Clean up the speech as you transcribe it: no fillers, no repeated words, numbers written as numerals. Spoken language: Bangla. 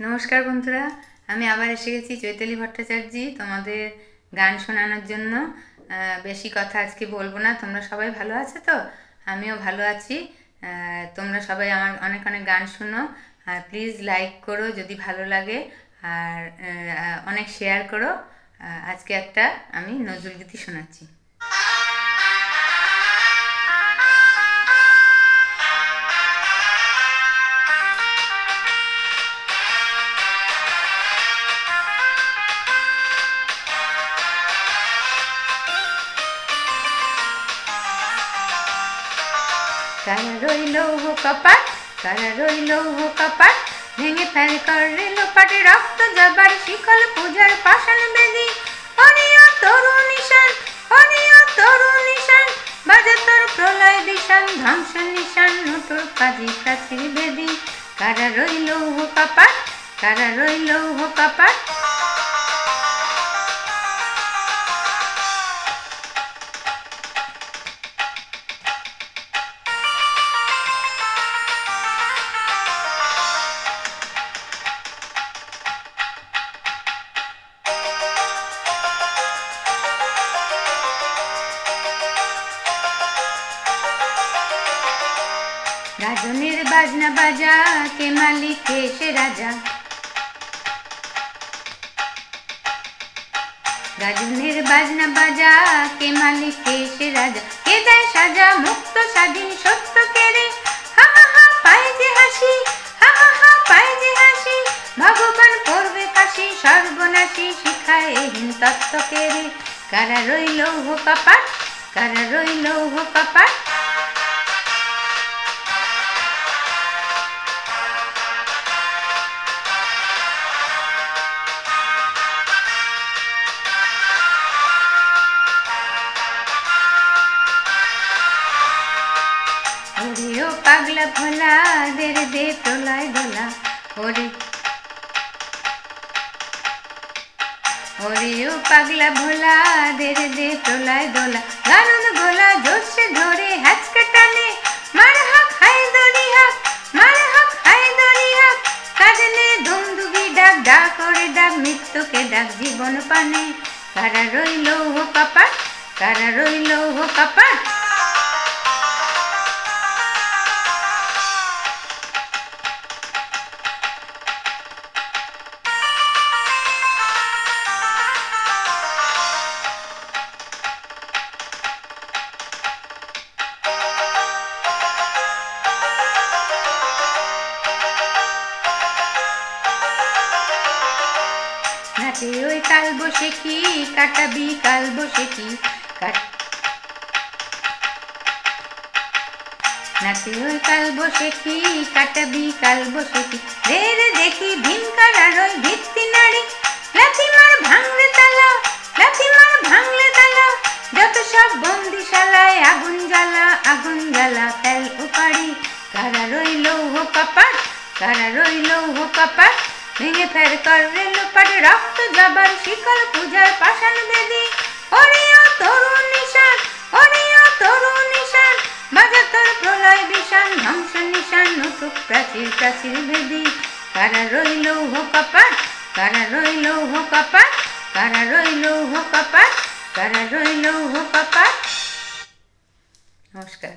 নমস্কার বন্ধুরা, আমি আবার এসে গেছি চৈতালি ভট্টাচার্যি তোমাদের গান শোনানোর জন্য। বেশি কথা আজকে বলবো না। তোমরা সবাই ভালো আছো তো? আমিও ভালো আছি। তোমরা সবাই আমার অনেক অনেক গান শোনো, আর প্লিজ লাইক করো যদি ভালো লাগে, আর অনেক শেয়ার করো। আজকে একটা আমি নজরুলগীতি শোনাচ্ছি। কারা রইল হো কপাট, কারা রইল হো কপাট, ভেঙে ফেল করে লোপাটে রক্ত যাবার শিকল পূজার পাষাণ বেদি। হরিয় তরু নিশান, হরিয় তরু নিশান, বাজে তোর প্রলয় বিষান, ধ্বংস নিশান নতুর কাজী প্রাচীর বেদি। কারা রইল হো কপাট, কারা রইল হো কপাট। রাজনের বাজনা বাজা, কে মালিক কে সে রাজা। রাজনের বাজনা বাজা, কে মালিক কে সে রাজা। কে দেয় সাজা মুক্ত স্বাধীন সত্য কেড়ে, হা হা হা পায় যে হাসি, হা হা হা পায় যে হাসি। ভগবান করবে ফাঁসি, সর্বনাশী শিখায় হীন তত্ত্ব কেড়ে। কারা রইল হো কপাট, কারা রইল হো কপাট। ওরে ও পাগলা ভোলা, দের দে প্রলয় দোলা। ওরে ওরে ও পাগলা ভোলা, দের দে প্রলয় দোলা। গারুন গোলা জোরসে ধরে হ্যাচকা টানে, মার হাক হাই দড়ি হাক, মার হাক হাই দড়ি হাক। কাঁদলে দুমদুবি ডাক, ডাক ওরে ডাক মৃত্যুকে ডাক জীবন পানে। কারা রইল হো কপাট, কারা রইল হো কপাট। নাচে ওই কাল বসে কি, কাটাবি কাল বসে কি। নাচে ওই কাল বসে কি, কাটাবি কাল বসে কি। রে রে দেখি ভীমকার আর ওই ভিত্তি নারী, লাথি মার ভাঙলে তালা, লাথি মার ভাঙলে তালা। যত সব বন্দিশালায় আগুন জ্বালা, আগুন জ্বালা তেল উপাড়ি। কারা রইল হো কপাট, কারা রইল হো কপাট। ভেঙে ফের করে লোপাট রক্ত যাবার শিকল পূজার পাষাণ বেদি। হরিয় তরু নিশান, হরিয় তরু নিশান, বাজে তোর প্রলয় বিষান, ধ্বংস নিশান নতুক প্রাচীর প্রাচীর বেদি। কারা রইল হো কপাট, কারা রইল হো কপাট, কারা রইল হো কপাট, কারা রইল হো কপাট। নমস্কার।